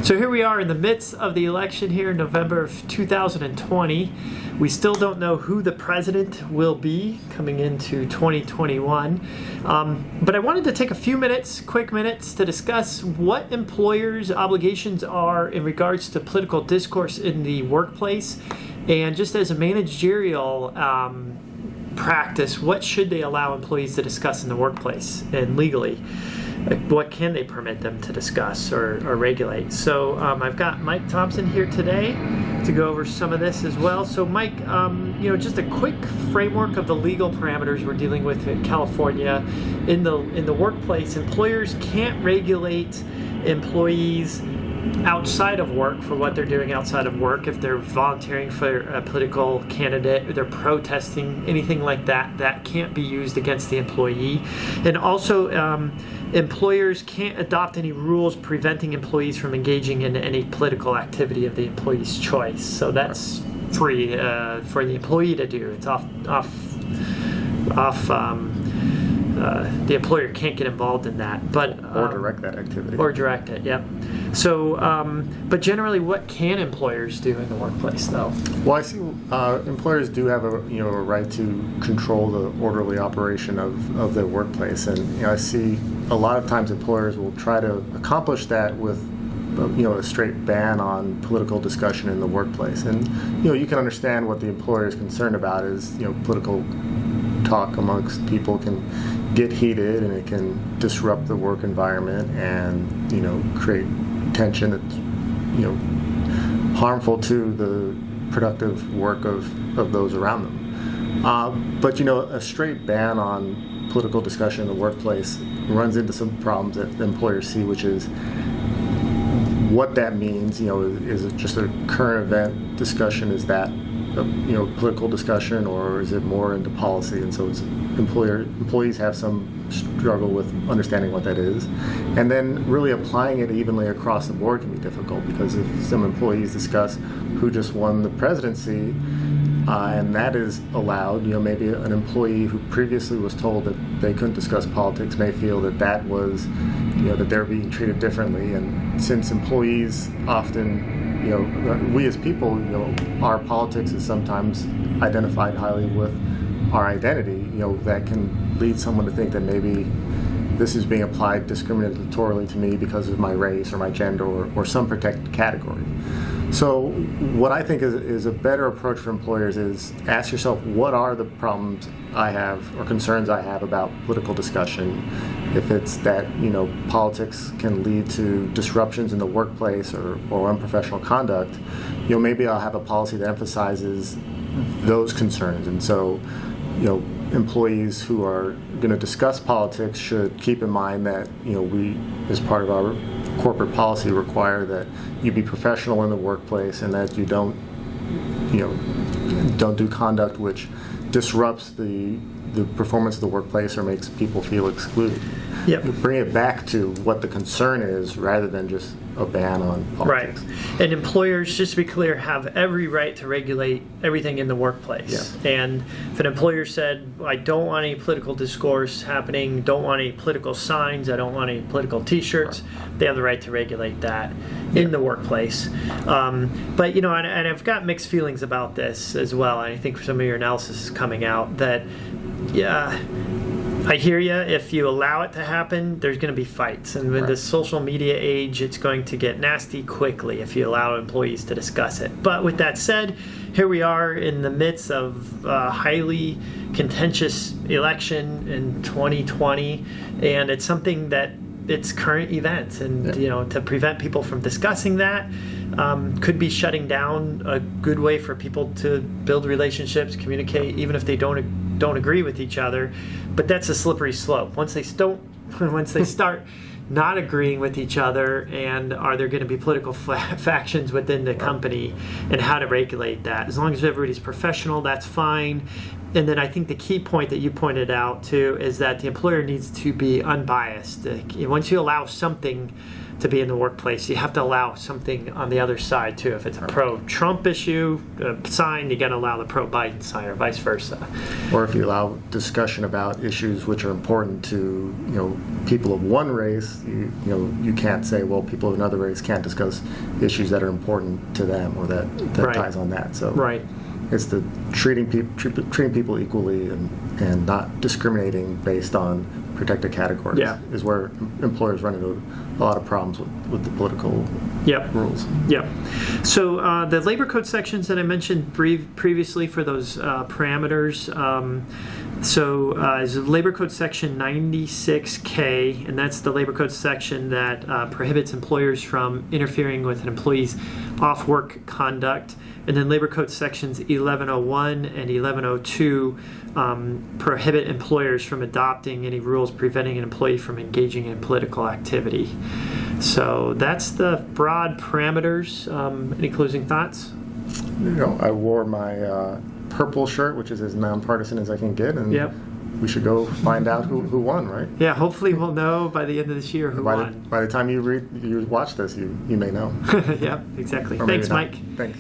So here we are in the midst of the election here in November of 2020. We still don't know who the president will be coming into 2021. But I wanted to take a few quick minutes, to discuss what employers' obligations are in regards to political discourse in the workplace. And just as a managerial practice, what should they allow employees to discuss in the workplace and legally? What can they permit them to discuss or regulate? So I've got Mike Thompson here today to go over some of this as well. So Mike, just a quick framework of the legal parameters we're dealing with in California. In the workplace, employers can't regulate employees outside of work for what they're doing outside of work. If they're volunteering for a political candidate, or they're protesting, anything like that, that can't be used against the employee. And also, employers can't adopt any rules preventing employees from engaging in any political activity of the employee's choice. So that's free for the employee to do. It's off. The employer can't get involved in that, but or direct that activity. Or direct it, yep. So, but generally, what can employers do in the workplace, though? Well, I see employers do have a right to control the orderly operation of their workplace, and I see a lot of times employers will try to accomplish that with a straight ban on political discussion in the workplace, and you can understand what the employer is concerned about is political talk amongst people can get heated and it can disrupt the work environment and create tension that's harmful to the productive work of those around them. But a straight ban on political discussion in the workplace runs into some problems that the employers see, which is what that means. Is it just a current event discussion? Is that political discussion, or is it more into policy? And so employees have some struggle with understanding what that is, and then really applying it evenly across the board can be difficult, because if some employees discuss who just won the presidency, and that is allowed, maybe an employee who previously was told that they couldn't discuss politics may feel that was, that they're being treated differently. And since employees often, we as people, our politics is sometimes identified highly with our identity, that can lead someone to think that maybe this is being applied discriminatorily to me because of my race or my gender or some protected category. So what I think is a better approach for employers is ask yourself, what are the problems I have or concerns I have about political discussion? If it's that politics can lead to disruptions in the workplace or unprofessional conduct, maybe I'll have a policy that emphasizes those concerns. And so employees who are going to discuss politics should keep in mind that we, as part of our corporate policy, require that you be professional in the workplace and that you don't do conduct which disrupts the performance of the workplace or makes people feel excluded. Yep. Bring it back to what the concern is rather than just a ban on politics. Right. And employers, just to be clear, have every right to regulate everything in the workplace. Yeah. And if an employer said, I don't want any political discourse happening, don't want any political signs, I don't want any political t-shirts, right, they have the right to regulate that in the workplace. But, and I've got mixed feelings about this as well. And I think some of your analysis is coming out that, I hear you. If you allow it to happen, there's going to be fights. And with the social media age, it's going to get nasty quickly if you allow employees to discuss it. But with that said, here we are in the midst of a highly contentious election in 2020. And it's something that it's current events. And, to prevent people from discussing that could be shutting down a good way for people to build relationships, communicate, even if they don't agree with each other. But that's a slippery slope. Once they start not agreeing with each other, and are there going to be political factions within the company, and how to regulate that? As long as everybody's professional, that's fine. And then I think the key point that you pointed out too is that the employer needs to be unbiased. Once you allow something to be in the workplace, you have to allow something on the other side too. If it's a pro-Trump issue sign, you got to allow the pro-Biden sign, or vice versa. Or if you allow discussion about issues which are important to people of one race, you can't say, well, people of another race can't discuss issues that are important to them, or that Right. ties on that. So Right. it's the treating people equally and not discriminating based on protected categories. Yeah. Is where employers run into a lot of problems with the political Yep. rules. Yep. So the labor code sections that I mentioned previously for those parameters. Is labor code section 96K, and that's the labor code section that prohibits employers from interfering with an employee's off-work conduct. And then labor code sections 1101 and 1102 prohibit employers from adopting any rules preventing an employee from engaging in political activity. So that's the broad parameters. Any closing thoughts? I wore my purple shirt, which is as nonpartisan as I can get, and Yep. we should go find out who won, right? Yeah, hopefully we'll know by the end of this year who won. By the time you watch this, you may know. Yep, exactly. Or maybe Thanks, not. Mike. Thanks.